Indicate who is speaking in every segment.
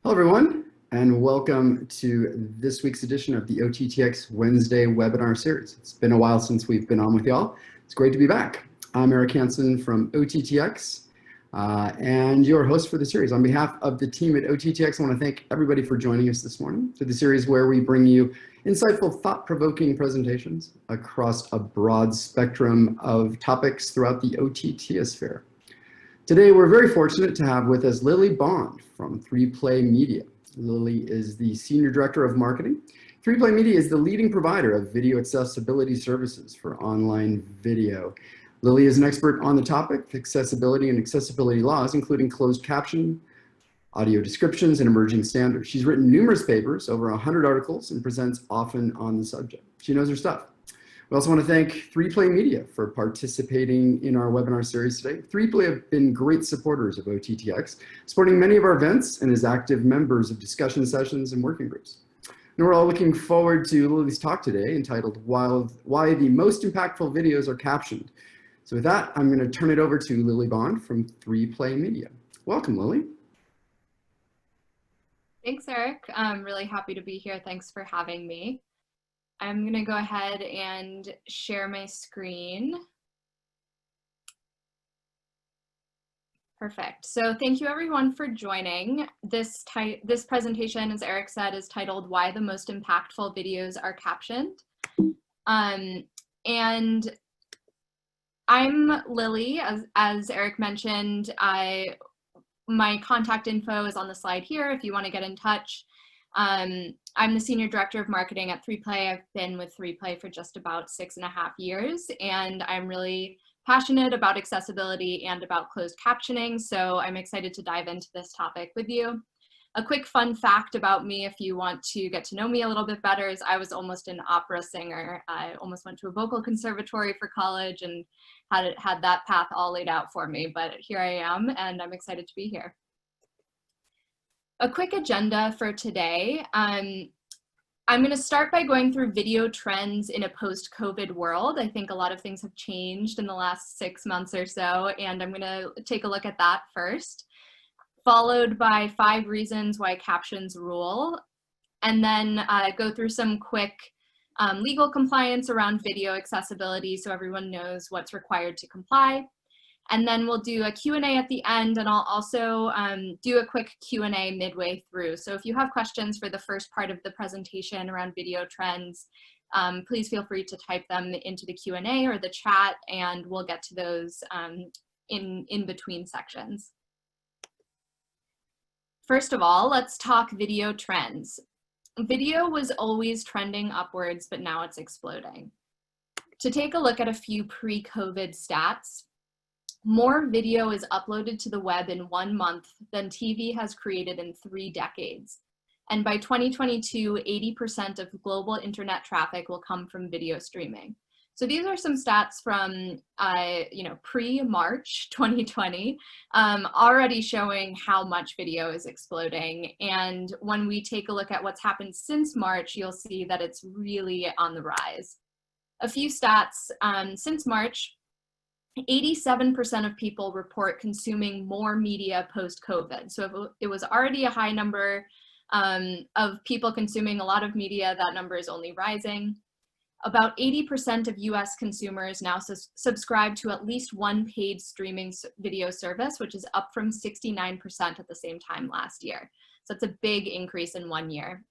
Speaker 1: Hello, everyone, and welcome to this week's edition of the OTT.X Wednesday webinar series. It's been a while since we've been on with y'all. It's great to be back. I'm Eric Hansen from OTT.X and your host for the series. On behalf of the team at OTT.X, I want to thank everybody for joining us this morning for the series where we bring you insightful, thought-provoking presentations across a broad spectrum of topics throughout the OTT-sphere. Today, we're very fortunate to have with us Lily Bond from 3Play Media. Lily is the Senior Director of Marketing. 3Play Media is the leading provider of video accessibility services for online video. Lily is an expert on the topic, accessibility and accessibility laws, including closed caption, audio descriptions, and emerging standards. She's written numerous papers, over 100 articles, and presents often on the subject. She knows her stuff. We also want to thank 3Play Media for participating in our webinar series today. 3Play have been great supporters of OTT.X, supporting many of our events and as active members of discussion sessions and working groups. And we're all looking forward to Lily's talk today entitled Why the Most Impactful Videos Are Captioned. So with that, I'm going to turn it over to Lily Bond from 3Play Media. Welcome, Lily.
Speaker 2: Thanks, Eric. I'm really happy to be here. Thanks for having me. I'm going to go ahead and share my screen. Perfect. So thank you everyone for joining. This presentation, as Eric said, is titled Why the Most Impactful Videos Are Captioned. And I'm Lily, as Eric mentioned. My contact info is on the slide here if you want to get in touch. I'm the Senior Director of Marketing at 3Play. I've been with 3Play for just about 6.5 years, and I'm really passionate about accessibility and about closed captioning, so I'm excited to dive into this topic with you. A quick fun fact about me, if you want to get to know me a little bit better, is I was almost an opera singer. I almost went to a vocal conservatory for college and had that path all laid out for me, but here I am, and I'm excited to be here. A quick agenda for today. I'm going to start by going through video trends in a post-COVID world. I think a lot of things have changed in the last 6 months or so, and I'm going to take a look at that first, followed by 5 reasons why captions rule, and then go through some quick legal compliance around video accessibility so everyone knows what's required to comply. And then we'll do a Q&A at the end, and I'll also do a quick Q&A midway through. So if you have questions for the first part of the presentation around video trends, please feel free to type them into the Q&A or the chat, and we'll get to those in between sections. First of all, let's talk video trends. Video was always trending upwards, but now it's exploding. To take a look at a few pre-COVID stats, more video is uploaded to the web in 1 month than TV has created in 3 decades. And by 2022, 80% of global internet traffic will come from video streaming. So these are some stats from pre-March 2020, already showing how much video is exploding. And when we take a look at what's happened since March, you'll see that it's really on the rise. A few stats since March. 87% of people report consuming more media post-COVID. So if it was already a high number of people consuming a lot of media, that number is only rising. About 80% of US consumers now subscribe to at least one paid streaming video service, which is up from 69% at the same time last year. So it's a big increase in 1 year.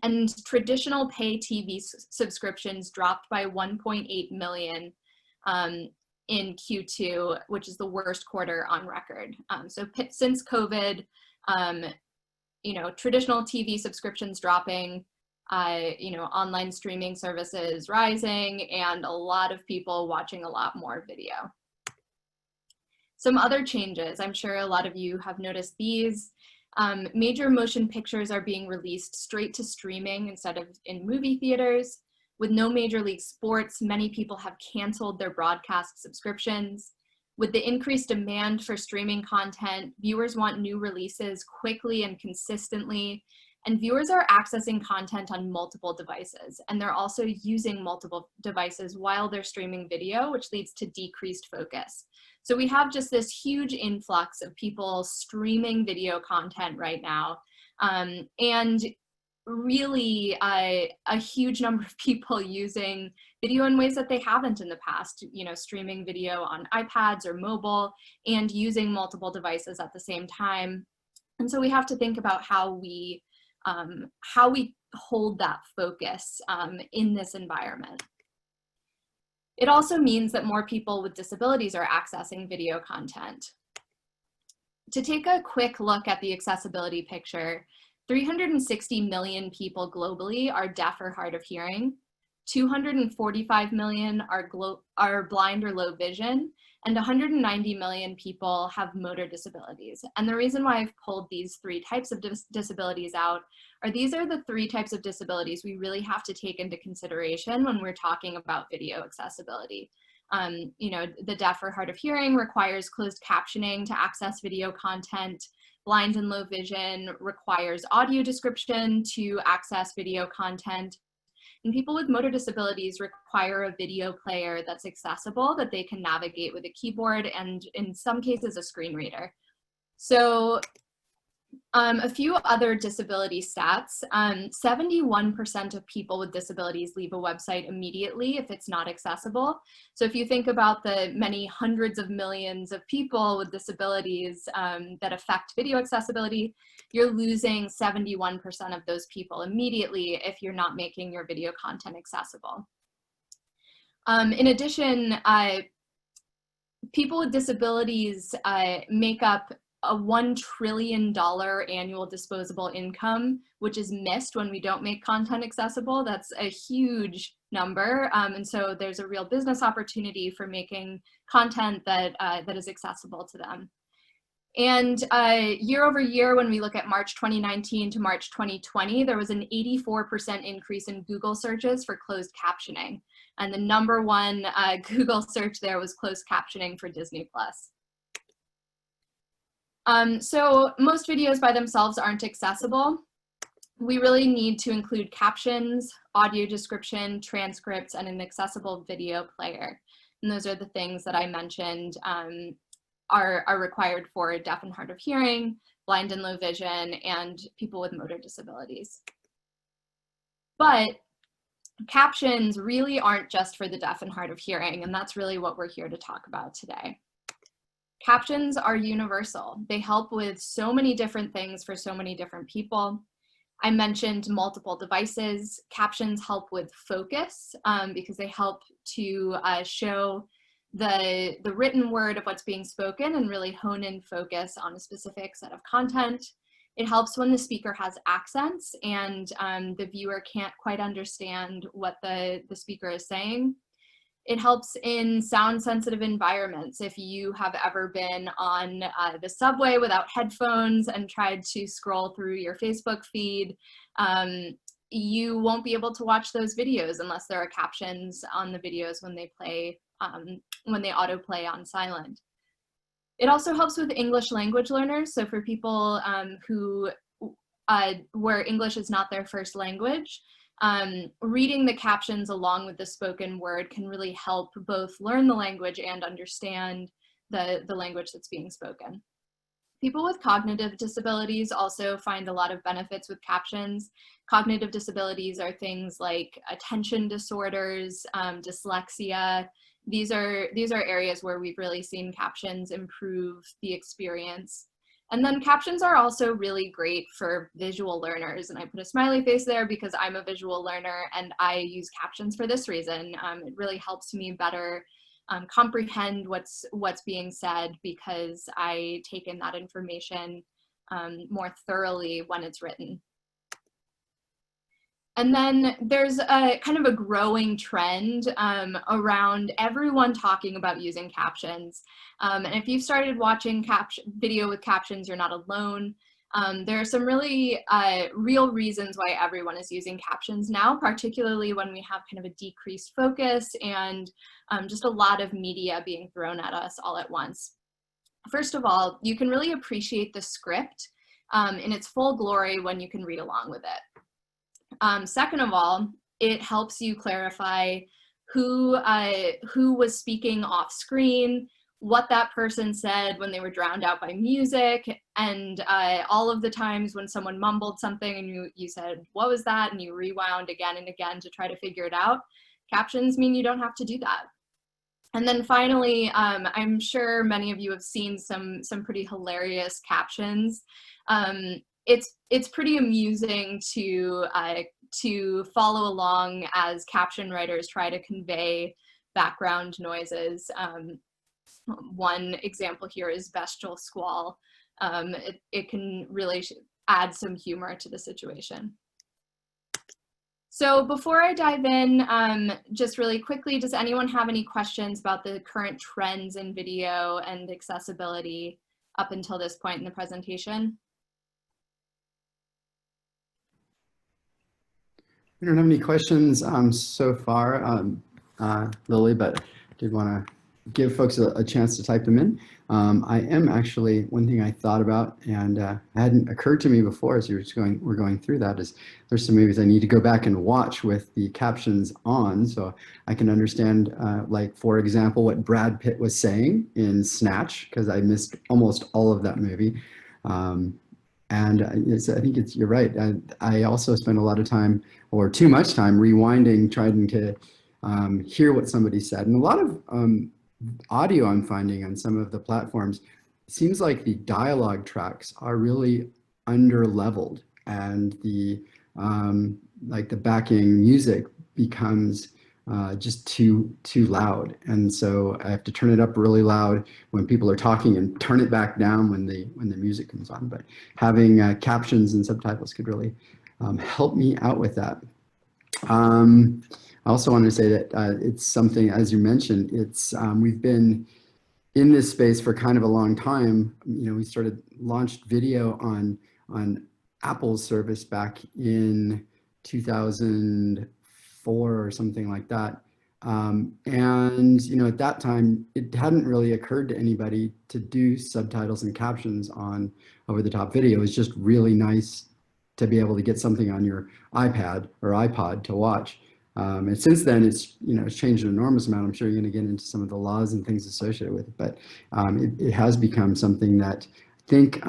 Speaker 2: And traditional pay TV subscriptions dropped by 1.8 million in Q2, which is the worst quarter on record. So since COVID, traditional TV subscriptions dropping, online streaming services rising, and a lot of people watching a lot more video. Some other changes, I'm sure a lot of you have noticed these. Major motion pictures are being released straight to streaming instead of in movie theaters. With no Major League Sports, many people have canceled their broadcast subscriptions. With the increased demand for streaming content, viewers want new releases quickly and consistently, And viewers are accessing content on multiple devices, and they're also using multiple devices while they're streaming video, which leads to decreased focus. So we have just this huge influx of people streaming video content right now, and really a huge number of people using video in ways that they haven't in the past, you know, streaming video on iPads or mobile and using multiple devices at the same time. And so we have to think about how we hold that focus in this environment. It also means that more people with disabilities are accessing video content. To take a quick look at the accessibility picture, 360 million people globally are deaf or hard of hearing, 245 million are blind or low vision, and 190 million people have motor disabilities. And the reason why I've pulled these three types of disabilities out are these are the three types of disabilities we really have to take into consideration when we're talking about video accessibility. You know, the deaf or hard of hearing requires closed captioning to access video content. Blind and low vision requires audio description to access video content. And people with motor disabilities require a video player that's accessible, that they can navigate with a keyboard and in some cases a screen reader. So a few other disability stats, 71% of people with disabilities leave a website immediately if it's not accessible. So if you think about the many hundreds of millions of people with disabilities that affect video accessibility, you're losing 71% of those people immediately if you're not making your video content accessible. In addition, people with disabilities make up a $1 trillion annual disposable income, which is missed when we don't make content accessible. That's a huge number. And so there's a real business opportunity for making content that, that is accessible to them. And year over year, when we look at March 2019 to March 2020, there was an 84% increase in Google searches for closed captioning. And the #1 Google search there was closed captioning for Disney+. So most videos by themselves aren't accessible. We really need to include captions, audio description, transcripts, and an accessible video player. And those are the things that I mentioned are required for deaf and hard of hearing, blind and low vision, and people with motor disabilities. But captions really aren't just for the deaf and hard of hearing, and that's really what we're here to talk about today. Captions are universal. They help with so many different things for so many different people. I mentioned multiple devices. Captions help with focus because they help to show the written word of what's being spoken and really hone in focus on a specific set of content. It helps when the speaker has accents and the viewer can't quite understand what the speaker is saying. It helps in sound-sensitive environments. If you have ever been on the subway without headphones and tried to scroll through your Facebook feed, you won't be able to watch those videos unless there are captions on the videos when they play, when they autoplay on silent. It also helps with English language learners. So for people where English is not their first language, reading the captions along with the spoken word can really help both learn the language and understand the language that's being spoken. People with cognitive disabilities also find a lot of benefits with captions. Cognitive disabilities are things like attention disorders, dyslexia. These are areas where we've really seen captions improve the experience. And then captions are also really great for visual learners. And I put a smiley face there because I'm a visual learner and I use captions for this reason. It really helps me better comprehend what's being said because I take in that information more thoroughly when it's written. And then there's a kind of a growing trend around everyone talking about using captions. And if you've started watching video with captions, you're not alone. There are some really real reasons why everyone is using captions now, particularly when we have kind of a decreased focus and just a lot of media being thrown at us all at once. First of all, you can really appreciate the script in its full glory when you can read along with it. Second of all, it helps you clarify who was speaking off screen, what that person said when they were drowned out by music, and all of the times when someone mumbled something and you said, what was that? And you rewound again and again to try to figure it out. Captions mean you don't have to do that. And then finally, I'm sure many of you have seen some pretty hilarious captions. It's pretty amusing to follow along as caption writers try to convey background noises. One example here is bestial squall. It can really add some humor to the situation. So before I dive in, just really quickly, does anyone have any questions about the current trends in video and accessibility up until this point in the presentation?
Speaker 1: We don't have any questions so far, Lily, but I did want to give folks a chance to type them in. I am actually, one thing I thought about and hadn't occurred to me before as we're going through that is there's some movies I need to go back and watch with the captions on so I can understand, like, for example, what Brad Pitt was saying in Snatch, because I missed almost all of that movie. And I think you're right. I also spend a lot of time, or too much time, rewinding, trying to hear what somebody said. And a lot of audio I'm finding on some of the platforms, it seems like the dialogue tracks are really under-leveled, and the like the backing music becomes just too loud, and so I have to turn it up really loud when people are talking and turn it back down when the music comes on. But having captions and subtitles could really help me out with that. I also wanted to say that it's something, as you mentioned, it's we've been in this space for kind of a long time. You know, we launched video on Apple's service back in 2004 or something like that. And you know, at that time, it hadn't really occurred to anybody to do subtitles and captions on over-the-top video. It's just really nice to be able to get something on your iPad or iPod to watch. And since then, it's changed an enormous amount. I'm sure you're going to get into some of the laws and things associated with it, but it has become something that I think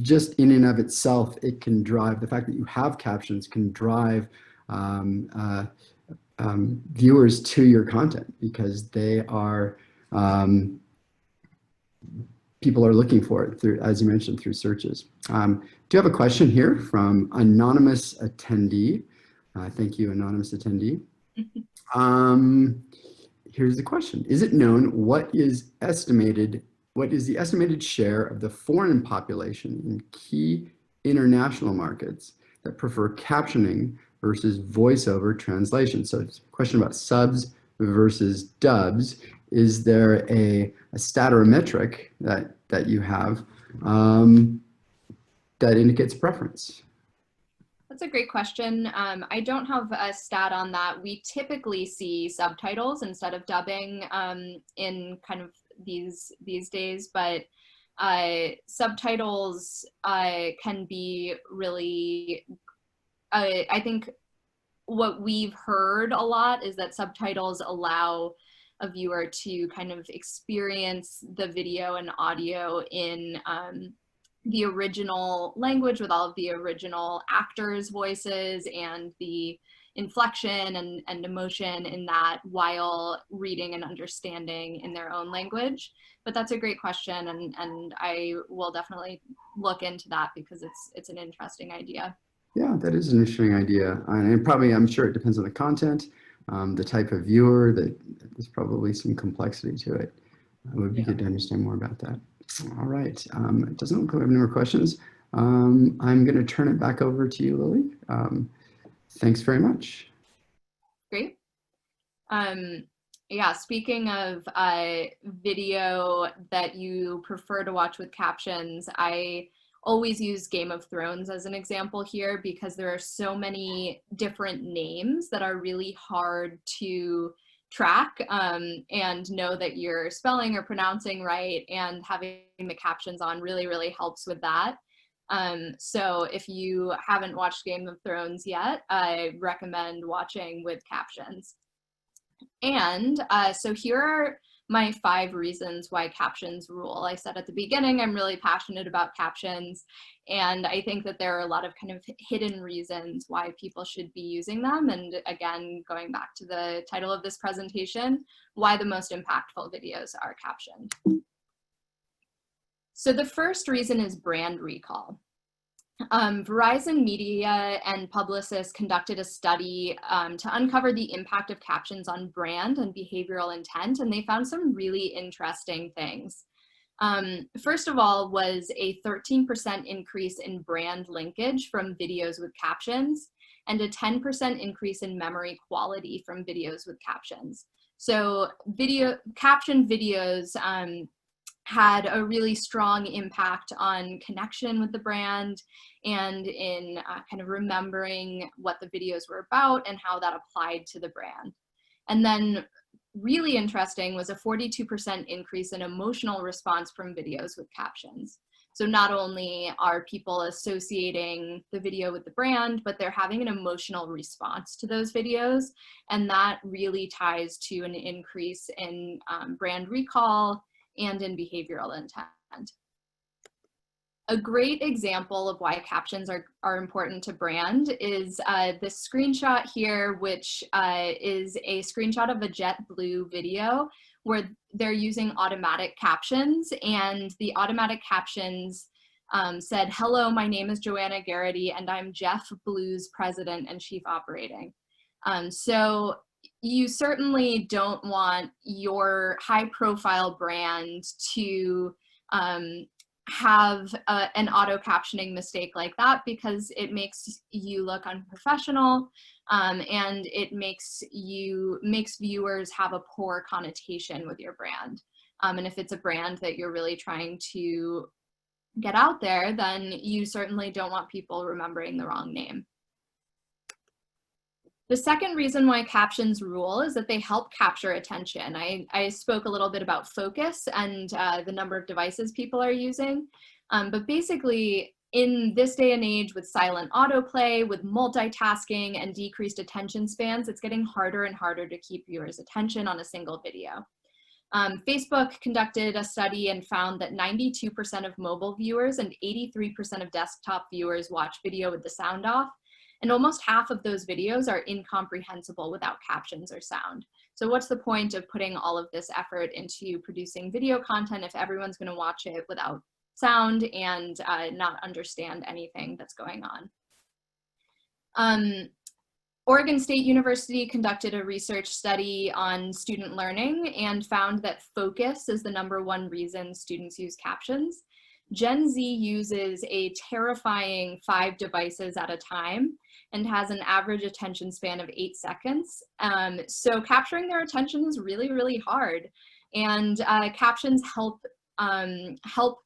Speaker 1: just in and of itself, it can drive, the fact that you have captions can drive viewers to your content, because they are people are looking for it through, as you mentioned, through searches. Do you have a question here from anonymous attendee? Thank you, anonymous attendee. Here's the question. Is it known what is the estimated share of the foreign population in key international markets that prefer captioning versus voiceover translation? So it's a question about subs versus dubs. Is there a stat or a metric that you have that indicates preference?
Speaker 2: That's a great question. I don't have a stat on that. We typically see subtitles instead of dubbing in kind of these days, but subtitles can be really, I think what we've heard a lot is that subtitles allow a viewer to kind of experience the video and audio in the original language with all of the original actors' voices and the inflection and emotion in that, while reading and understanding in their own language. But that's a great question, and I will definitely look into that because it's an interesting idea.
Speaker 1: Yeah, that is an interesting idea, and probably I'm sure it depends on the content, the type of viewer. That there's probably some complexity to it. It would be good to understand more about that. All right, it doesn't look like we have any more questions. I'm going to turn it back over to you, Lily. Thanks very much.
Speaker 2: Great. Yeah, speaking of video that you prefer to watch with captions, I always use Game of Thrones as an example here, because there are so many different names that are really hard to track and know that you're spelling or pronouncing right, and having the captions on really helps with that. So if you haven't watched Game of Thrones yet, I recommend watching with captions. And so here are my 5 reasons why captions rule. I said at the beginning, I'm really passionate about captions, and I think that there are a lot of kind of hidden reasons why people should be using them. And again, going back to the title of this presentation, why the most impactful videos are captioned. So the first reason is brand recall. Verizon Media and Publicis conducted a study to uncover the impact of captions on brand and behavioral intent, and they found some really interesting things. First of all was a 13% increase in brand linkage from videos with captions, and a 10% increase in memory quality from videos with captions. So captioned videos had a really strong impact on connection with the brand and in kind of remembering what the videos were about and how that applied to the brand. And then really interesting was a 42% increase in emotional response from videos with captions. So not only are people associating the video with the brand, but they're having an emotional response to those videos. And that really ties to an increase in brand recall and in behavioral intent. A great example of why captions are important to brand is this screenshot here, which is a screenshot of a JetBlue video where they're using automatic captions, and the automatic captions said, "Hello, my name is Joanna Garrity and I'm JetBlue's president and chief operating." So you certainly don't want your high profile brand to have an auto captioning mistake like that, because it makes you look unprofessional, and it makes viewers have a poor connotation with your brand. And if it's a brand that you're really trying to get out there, then you certainly don't want people remembering the wrong name. The second reason why captions rule is that they help capture attention. I spoke a little bit about focus and the number of devices people are using, but basically in this day and age with silent autoplay, with multitasking and decreased attention spans, it's getting harder and harder to keep viewers' attention on a single video. Facebook conducted a study and found that 92% of mobile viewers and 83% of desktop viewers watch video with the sound off. And almost half of those videos are incomprehensible without captions or sound. So what's the point of putting all of this effort into producing video content if everyone's going to watch it without sound and not understand anything that's going on? Oregon State University conducted a research study on student learning and found that focus is the #1 reason students use captions. Gen Z uses a terrifying 5 devices at a time and has an average attention span of 8 seconds. So capturing their attention is really, really hard. And captions help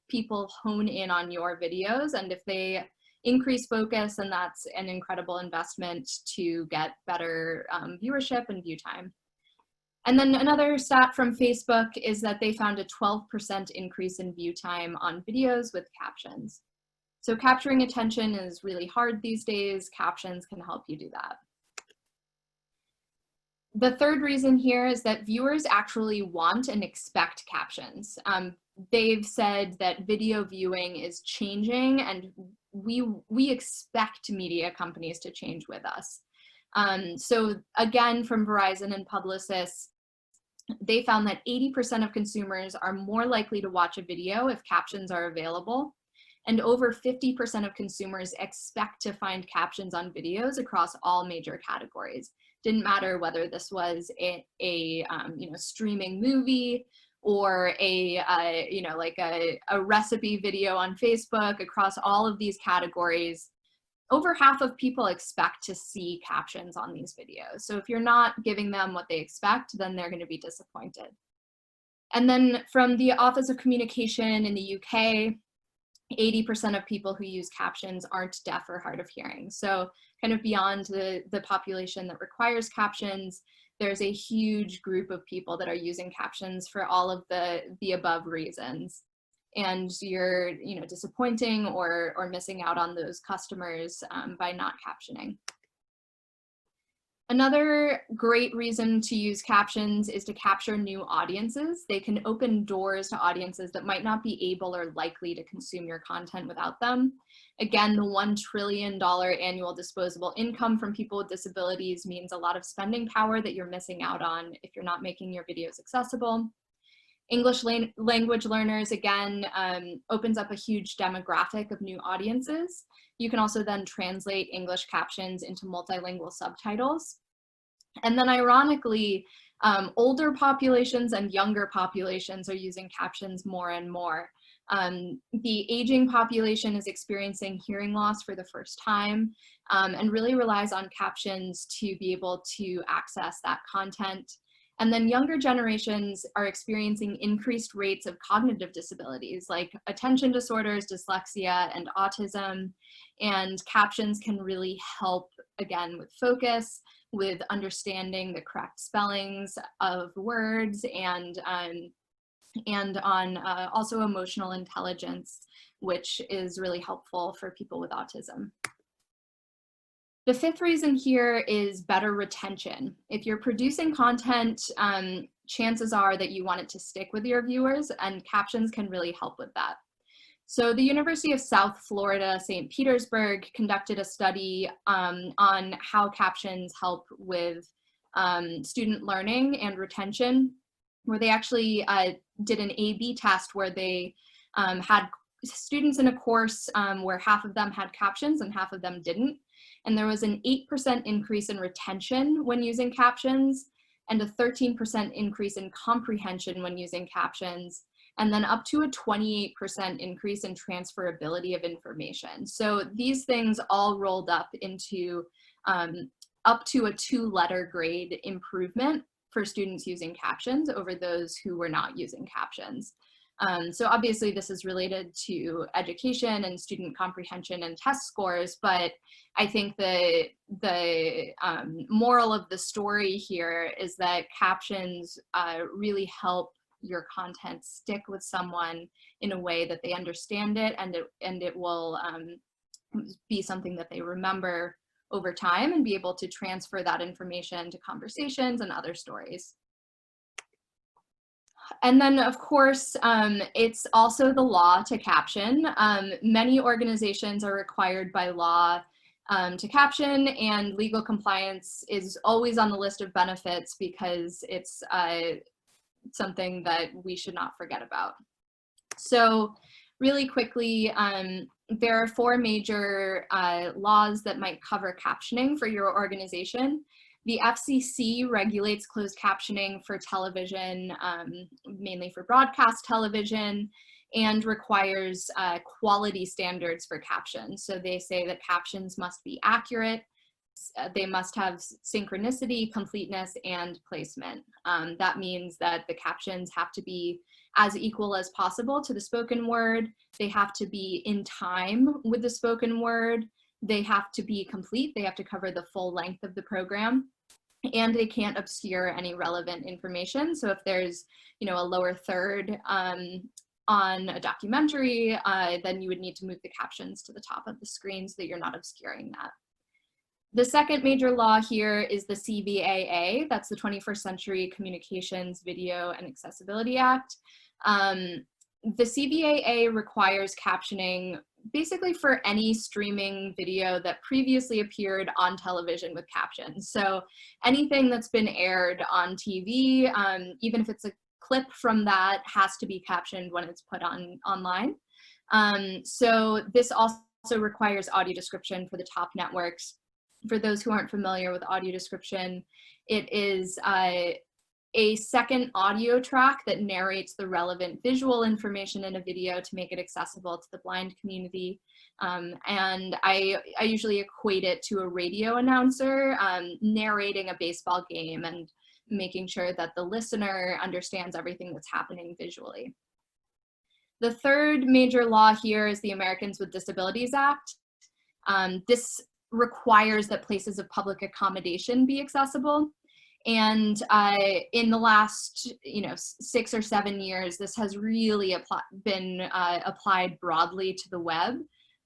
Speaker 2: people hone in on your videos. And if they increase focus, then that's an incredible investment to get better viewership and view time. And then another stat from Facebook is that they found a 12% increase in view time on videos with captions. So capturing attention is really hard these days. Captions can help you do that. The third reason here is that viewers actually want and expect captions. They've said that video viewing is changing, and we expect media companies to change with us. So again, from Verizon and Publicis, they found that 80% of consumers are more likely to watch a video if captions are available, and over 50% of consumers expect to find captions on videos across all major categories. Didn't matter whether this was a streaming movie or a recipe video on Facebook. Across all of these categories, over half of people expect to see captions on these videos. So if you're not giving them what they expect, then they're going to be disappointed. And then from the Office of Communication in the UK, 80% of people who use captions aren't deaf or hard of hearing. So kind of beyond the population that requires captions, there's a huge group of people that are using captions for all of the above reasons. and you're disappointing or missing out on those customers by not captioning. Another great reason to use captions is to capture new audiences. They can open doors to audiences that might not be able or likely to consume your content without them. Again, the $1 trillion annual disposable income from people with disabilities means a lot of spending power that you're missing out on if you're not making your videos accessible. English language learners, again, opens up a huge demographic of new audiences. You can also then translate English captions into multilingual subtitles. And then ironically, older populations and younger populations are using captions more and more. The aging population is experiencing hearing loss for the first time and really relies on captions to be able to access that content. And then younger generations are experiencing increased rates of cognitive disabilities like attention disorders, dyslexia, and autism. And captions can really help, again, with focus, with understanding the correct spellings of words, and on also emotional intelligence, which is really helpful for people with autism. The fifth reason here is better retention. If you're producing content, chances are that you want it to stick with your viewers, and captions can really help with that. So the University of South Florida, St. Petersburg, conducted a study on how captions help with student learning and retention, where they actually did an A/B test where they had students in a course where half of them had captions and half of them didn't. And there was an 8% increase in retention when using captions, and a 13% increase in comprehension when using captions, and then up to a 28% increase in transferability of information. So these things all rolled up into up to a 2-letter grade improvement for students using captions over those who were not using captions. So obviously this is related to education and student comprehension and test scores, but I think the moral of the story here is that captions really help your content stick with someone in a way that they understand it, and it will be something that they remember over time and be able to transfer that information to conversations and other stories. And then, of course, it's also the law to caption. Many organizations are required by law to caption, and legal compliance is always on the list of benefits because it's something that we should not forget about. So really quickly, there are 4 major laws that might cover captioning for your organization. The FCC regulates closed captioning for television, mainly for broadcast television, and requires quality standards for captions. So they say that captions must be accurate, they must have synchronicity, completeness, and placement. That means that the captions have to be as equal as possible to the spoken word. They have to be in time with the spoken word. They have to be complete. They have to cover the full length of the program, and they can't obscure any relevant information. So if there's, a lower third on a documentary, then you would need to move the captions to the top of the screen so that you're not obscuring that. The second major law here is the CVAA, that's the 21st Century Communications Video and Accessibility Act. The CVAA requires captioning basically for any streaming video that previously appeared on television with captions. So anything that's been aired on TV, even if it's a clip from that, has to be captioned when it's put online. So this also requires audio description for the top networks. For those who aren't familiar with audio description, it is a second audio track that narrates the relevant visual information in a video to make it accessible to the blind community. And I usually equate it to a radio announcer narrating a baseball game and making sure that the listener understands everything that's happening visually. The third major law here is the Americans with Disabilities Act. This requires that places of public accommodation be accessible. And in the last, 6 or 7 years, this has really been applied broadly to the web.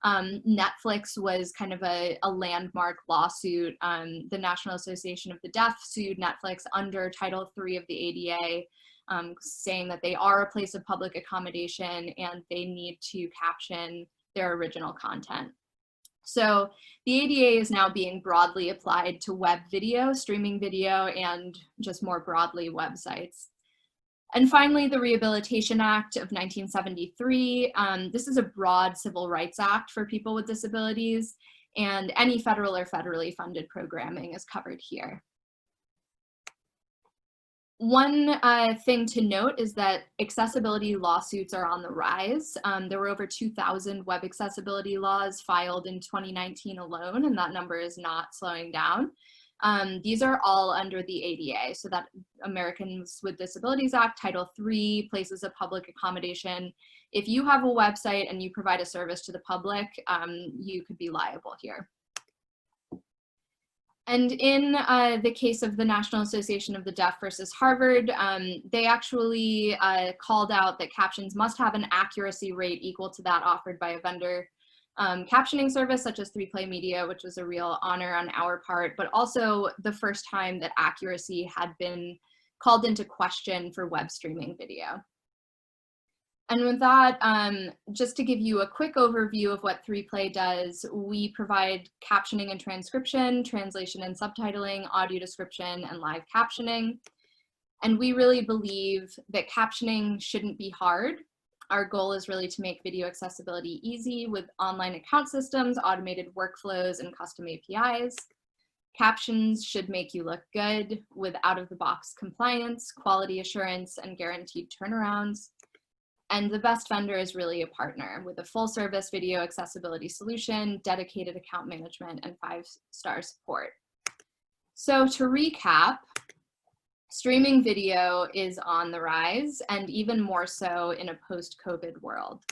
Speaker 2: Netflix was kind of a landmark lawsuit. The National Association of the Deaf sued Netflix under Title III of the ADA, saying that they are a place of public accommodation and they need to caption their original content. So the ADA is now being broadly applied to web video, streaming video, and just more broadly websites. And finally, the Rehabilitation Act of 1973. This is a broad civil rights act for people with disabilities, and any federal or federally funded programming is covered here. One thing to note is that accessibility lawsuits are on the rise. There were over 2,000 web accessibility laws filed in 2019 alone, and that number is not slowing down. These are all under the ADA, so that Americans with Disabilities Act, Title III, places of public accommodation. If you have a website and you provide a service to the public, you could be liable here. And in the case of the National Association of the Deaf versus Harvard, they actually called out that captions must have an accuracy rate equal to that offered by a vendor captioning service such as 3Play Media, which was a real honor on our part, but also the first time that accuracy had been called into question for web streaming video. And with that, just to give you a quick overview of what 3Play does, we provide captioning and transcription, translation and subtitling, audio description, and live captioning. And we really believe that captioning shouldn't be hard. Our goal is really to make video accessibility easy with online account systems, automated workflows, and custom APIs. Captions should make you look good with out-of-the-box compliance, quality assurance, and guaranteed turnarounds. And the best vendor is really a partner with a full service video accessibility solution, dedicated account management, and 5-star support. So to recap, streaming video is on the rise, and even more so in a post-COVID world.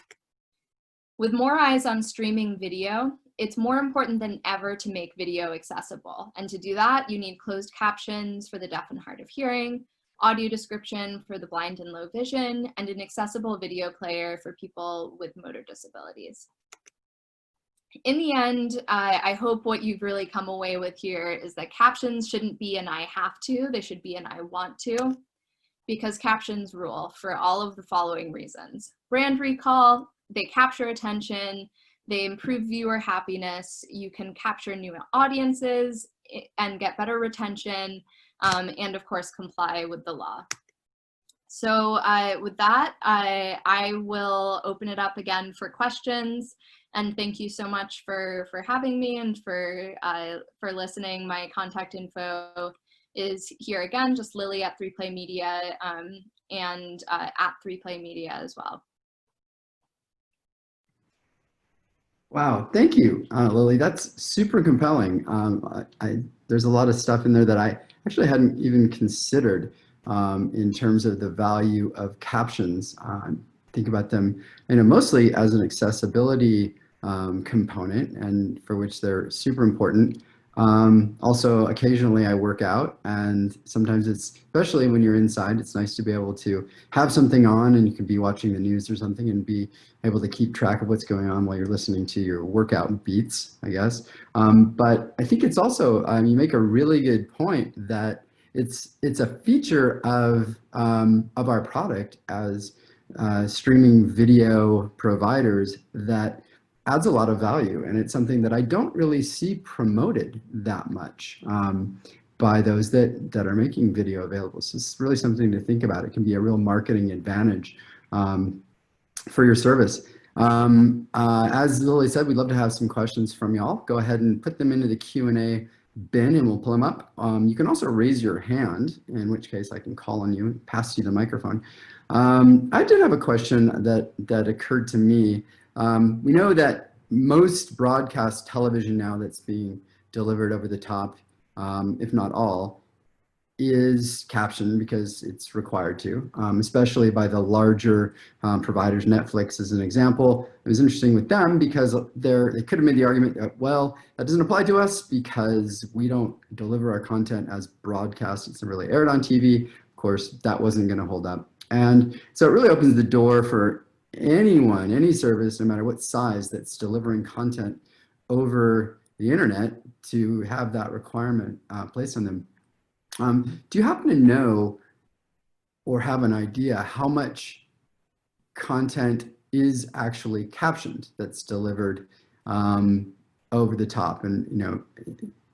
Speaker 2: With more eyes on streaming video, it's more important than ever to make video accessible. And to do that, you need closed captions for the deaf and hard of hearing, audio description for the blind and low vision, and an accessible video player for people with motor disabilities. In the end, I hope what you've really come away with here is that captions shouldn't be an I have to, they should be an I want to, because captions rule for all of the following reasons. Brand recall, they capture attention, they improve viewer happiness, you can capture new audiences and get better retention, and of course comply with the law. So with that, I will open it up again for questions. And thank you so much for having me and for listening. My contact info is here again, just Lily at 3Play Media and at 3Play Media as well.
Speaker 1: Wow, thank you, Lily. That's super compelling. There's a lot of stuff in there that I actually hadn't even considered in terms of the value of captions. Think about them, mostly as an accessibility component, and for which they're super important. Also, occasionally I work out, and sometimes especially when you're inside, it's nice to be able to have something on and you can be watching the news or something and be able to keep track of what's going on while you're listening to your workout beats, I guess. But I think it's also, you make a really good point that it's a feature of our product as streaming video providers that adds a lot of value, and it's something that I don't really see promoted that much by those that are making video available. So it's really something to think about. It can be a real marketing advantage for your service. As Lily said, we'd love to have some questions from y'all. Go ahead and put them into the Q&A bin and we'll pull them up. You can also raise your hand, in which case I can call on you and pass you the microphone. I did have a question that occurred to me. We know that most broadcast television now that's being delivered over the top, if not all, is captioned because it's required to, especially by the larger providers. Netflix is an example. It was interesting with them because they could have made the argument that, well, that doesn't apply to us because we don't deliver our content as broadcast. It's not really aired on TV. Of course, that wasn't going to hold up. And so it really opens the door for anyone, any service, no matter what size, that's delivering content over the internet to have that requirement placed on them. Do you happen to know or have an idea how much content is actually captioned that's delivered over the top and,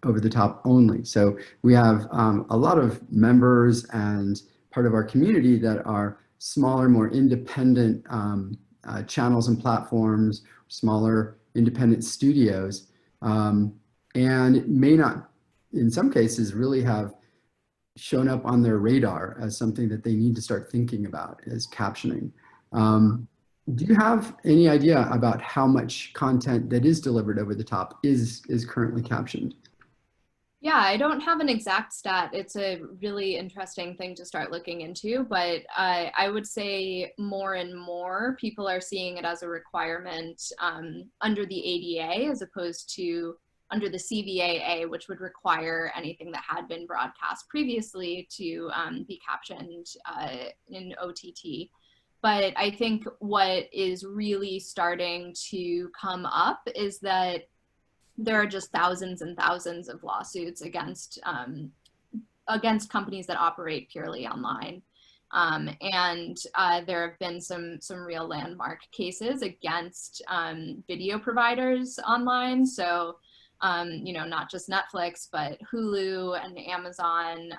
Speaker 1: over the top only? So we have a lot of members and part of our community that are smaller, more independent channels and platforms, smaller independent studios, and it may not, in some cases, really have shown up on their radar as something that they need to start thinking about as captioning. Do you have any idea about how much content that is delivered over the top is currently captioned?
Speaker 2: Yeah, I don't have an exact stat. It's a really interesting thing to start looking into, but I would say more and more people are seeing it as a requirement under the ADA as opposed to under the CVAA, which would require anything that had been broadcast previously to be captioned in OTT. But I think what is really starting to come up is that there are just thousands and thousands of lawsuits against companies that operate purely online. And there have been some real landmark cases against video providers online. So not just Netflix, but Hulu and Amazon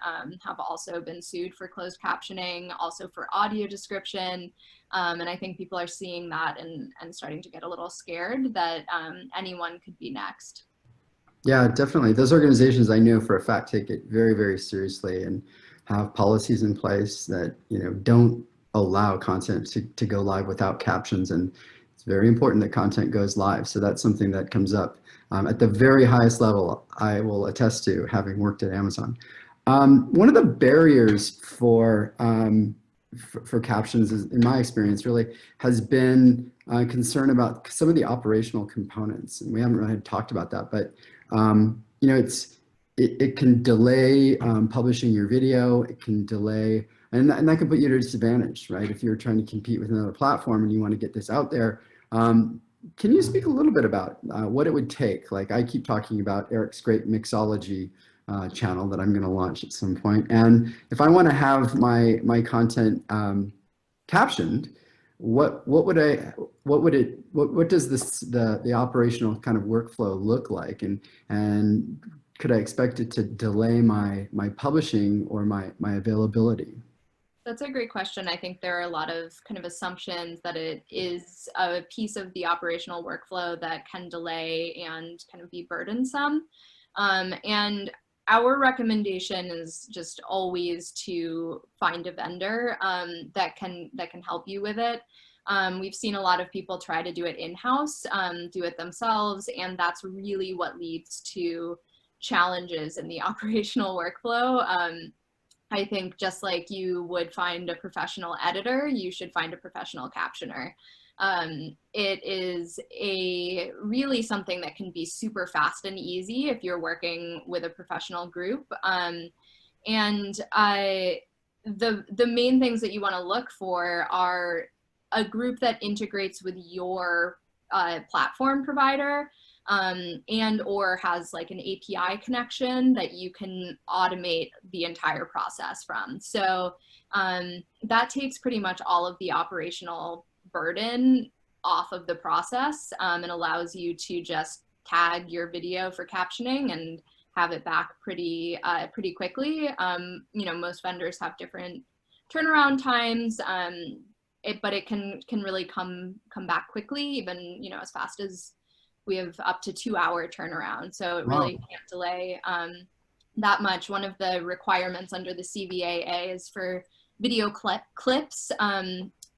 Speaker 2: have also been sued for closed captioning, also for audio description. And I think people are seeing that and starting to get a little scared that anyone could be next.
Speaker 1: Yeah, definitely. Those organizations, I know for a fact, take it very, very seriously and have policies in place that, don't allow content to go live without captions. And it's very important that content goes live. So that's something that comes up at the very highest level, I will attest to, having worked at Amazon. One of the barriers for captions, in my experience, really has been concern about some of the operational components. And we haven't really talked about that, but it can delay publishing your video. It can delay, and that can put you at a disadvantage, right? If you're trying to compete with another platform and you want to get this out there. Can you speak a little bit about what it would take? Like, I keep talking about Eric's great mixology channel that I'm going to launch at some point. And if I want to have my content captioned, what does the operational kind of workflow look like? And could I expect it to delay my publishing or my availability?
Speaker 2: That's a great question. I think there are a lot of kind of assumptions that it is a piece of the operational workflow that can delay and kind of be burdensome. And our recommendation is just always to find a vendor that can help you with it. We've seen a lot of people try to do it in-house, do it themselves, and that's really what leads to challenges in the operational workflow. I think just like you would find a professional editor, you should find a professional captioner. It is really something that can be super fast and easy if you're working with a professional group. The main things that you want to look for are a group that integrates with your platform provider, and or has like an API connection that you can automate the entire process from. So that takes pretty much all of the operational burden off of the process, and allows you to just tag your video for captioning and have it back pretty quickly. Most vendors have different turnaround times, but it can really come back quickly, even as fast as we have up to 2-hour turnaround. So it really can't delay that much. One of the requirements under the CVAA is for video clips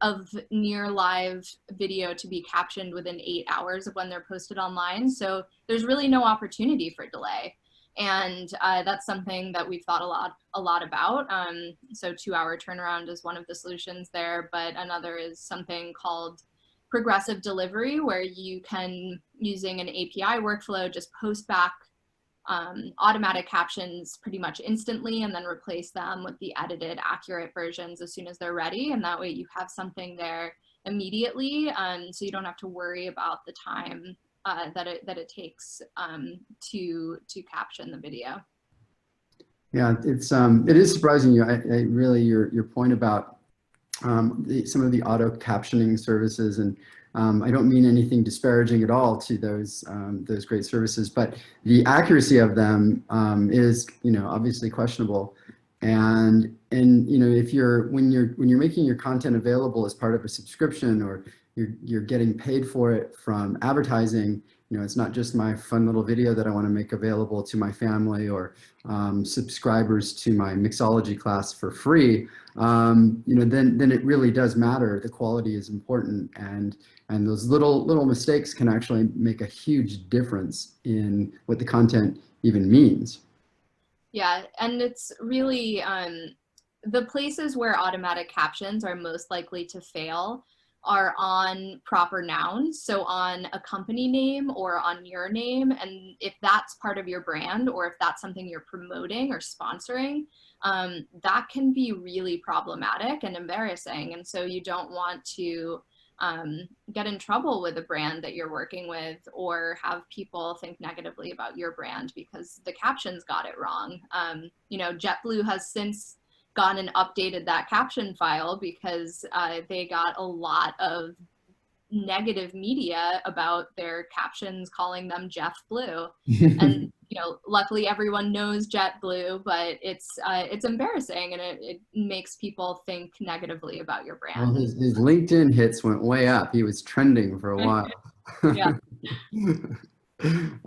Speaker 2: of near live video to be captioned within 8 hours of when they're posted online. So there's really no opportunity for delay. And that's something that we've thought a lot about. So 2-hour turnaround is one of the solutions there, but another is something called progressive delivery, where you can, using an API workflow, just post back automatic captions pretty much instantly and then replace them with the edited, accurate versions as soon as they're ready. And that way you have something there immediately, so you don't have to worry about the time that it takes to caption the video.
Speaker 1: Yeah, it is surprising. I really your point about some of the auto captioning services, and I don't mean anything disparaging at all to those great services, but the accuracy of them is, obviously questionable. And if when you're making your content available as part of a subscription, or you're getting paid for it from advertising, it's not just my fun little video that I want to make available to my family, or subscribers to my mixology class for free. Then it really does matter. The quality is important, and those little mistakes can actually make a huge difference in what the content even means.
Speaker 2: Yeah, and it's really the places where automatic captions are most likely to fail are on proper nouns, so on a company name or on your name. And if that's part of your brand, or if that's something you're promoting or sponsoring, that can be really problematic and embarrassing. And so you don't want to get in trouble with a brand that you're working with, or have people think negatively about your brand because the captions got it wrong. JetBlue has since gone and updated that caption file because they got a lot of negative media about their captions calling them Jeff Blue. And luckily everyone knows JetBlue, but it's embarrassing, and it makes people think negatively about your brand.
Speaker 1: Well, his LinkedIn hits went way up. He was trending for a while.
Speaker 2: Yeah.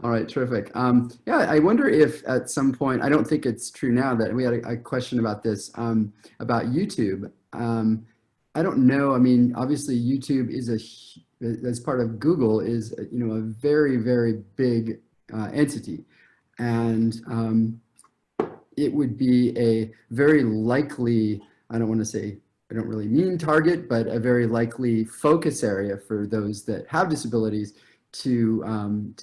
Speaker 1: All right, terrific. Yeah, I wonder if at some point, I don't think it's true now, that we had a question about this, about YouTube. I don't know. I mean, obviously YouTube is as part of Google, is, a very, very big entity. And it would be a very likely, I don't want to say, I don't really mean target, but a very likely focus area for those that have disabilities to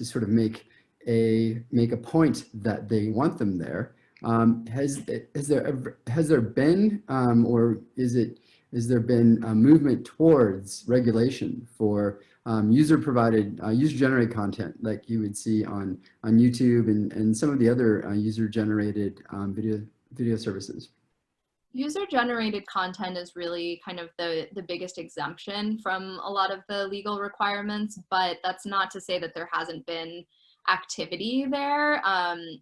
Speaker 1: sort of make a point that they want them there. Has there been, or is there been a movement towards regulation for user-generated content, like you would see on YouTube and some of the other user-generated video services?
Speaker 2: User-generated content is really kind of the biggest exemption from a lot of the legal requirements, but that's not to say that there hasn't been activity there. I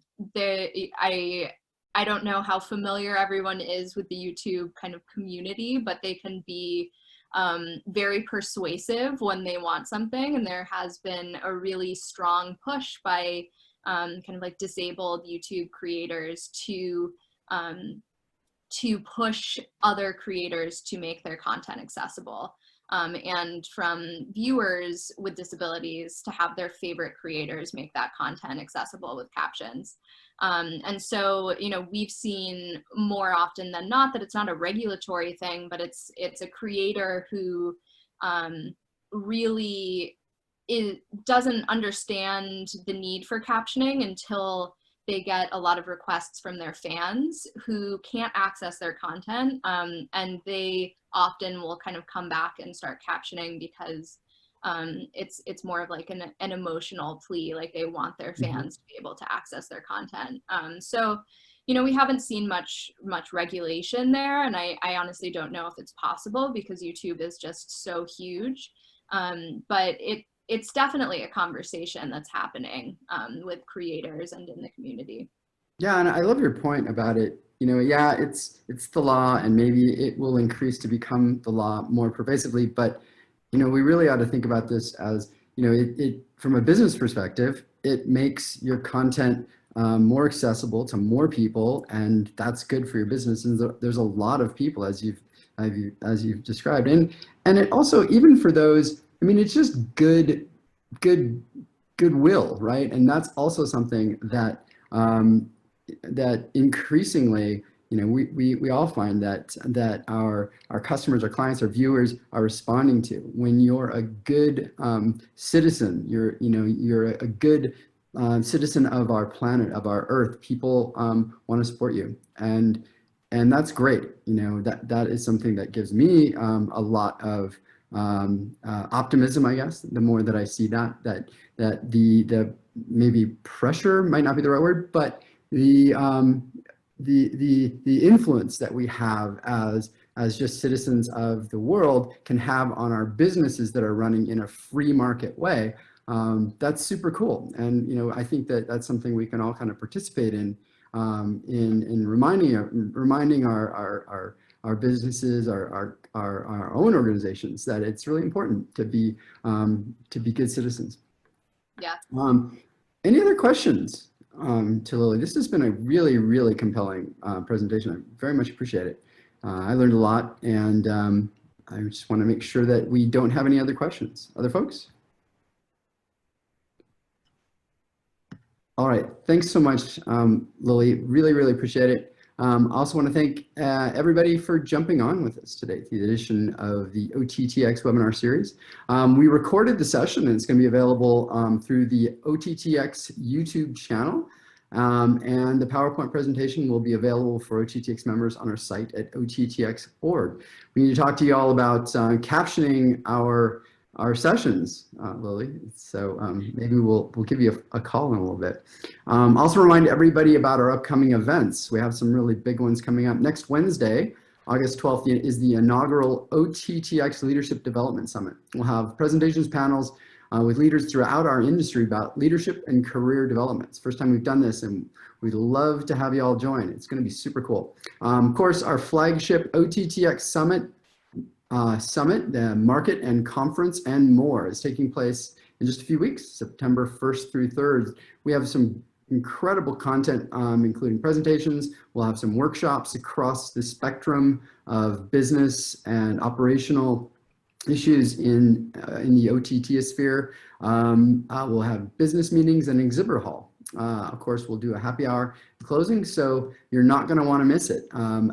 Speaker 2: don't know how familiar everyone is with the YouTube kind of community, but they can be very persuasive when they want something, and there has been a really strong push by kind of like disabled YouTube creators to push other creators to make their content accessible, and from viewers with disabilities to have their favorite creators make that content accessible with captions. And so, we've seen more often than not that it's not a regulatory thing, but it's a creator who really doesn't understand the need for captioning until they get a lot of requests from their fans who can't access their content, and they often will kind of come back and start captioning because it's more of like an emotional plea, like they want their fans to be able to access their content. So, we haven't seen much regulation there, and I honestly don't know if it's possible because YouTube is just so huge, but it's definitely a conversation that's happening with creators and in the community.
Speaker 1: Yeah, and I love your point about it. Yeah, it's the law, and maybe it will increase to become the law more pervasively. But we really ought to think about this as it from a business perspective. It makes your content more accessible to more people, and that's good for your business. And there's a lot of people, as you've described, and it also, even for those, I mean, it's just goodwill, right? And that's also something that that increasingly, we all find that our customers, our clients, our viewers are responding to. When you're a good citizen, you're a good citizen of our planet, of our Earth. People want to support you, and that's great. That is something that gives me a lot of optimism, I guess. The more that I see that the maybe pressure might not be the right word, but the influence that we have as just citizens of the world can have on our businesses that are running in a free market way. That's super cool, and I think that that's something we can all kind of participate in reminding our businesses, our own organizations, that it's really important to be good citizens.
Speaker 2: Yeah.
Speaker 1: Any other questions to Lily? This has been a really, really compelling presentation. I very much appreciate it. I learned a lot, and I just want to make sure that we don't have any other questions. Other folks? All right, thanks so much, Lily. Really, really appreciate it. I also want to thank everybody for jumping on with us today, the edition of the OTT.X webinar series. We recorded the session, and it's going to be available through the OTT.X YouTube channel. And the PowerPoint presentation will be available for OTT.X members on our site at OTT.X.org. We need to talk to you all about captioning our sessions, Lily. So maybe we'll give you a call in a little bit. Also remind everybody about our upcoming events. We have some really big ones coming up. Next Wednesday, August 12th, is the inaugural OTT.X Leadership Development Summit. We'll have presentations, panels with leaders throughout our industry about leadership and career development. It's the first time we've done this, and we'd love to have you all join. It's going to be super cool. Of course, our flagship OTT.X Summit, the market and conference and more, is taking place in just a few weeks, September 1st through 3rd. We have some incredible content, including presentations. We'll have some workshops across the spectrum of business and operational issues in the OTT sphere. We'll have business meetings and exhibitor hall. Of course, we'll do a happy hour closing, so you're not going to want to miss it.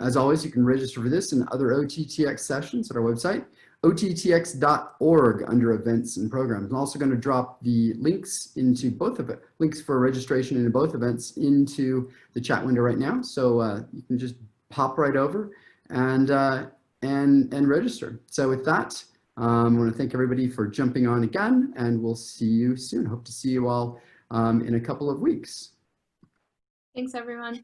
Speaker 1: As always, you can register for this and other OTT.X sessions at our website, OTT.X.org, under events and programs. I'm also going to drop the links into both of it, links for registration into both events into the chat window right now. So you can just pop right over and register. So with that, I want to thank everybody for jumping on again, and we'll see you soon. Hope to see you all in a couple of weeks.
Speaker 2: Thanks, everyone.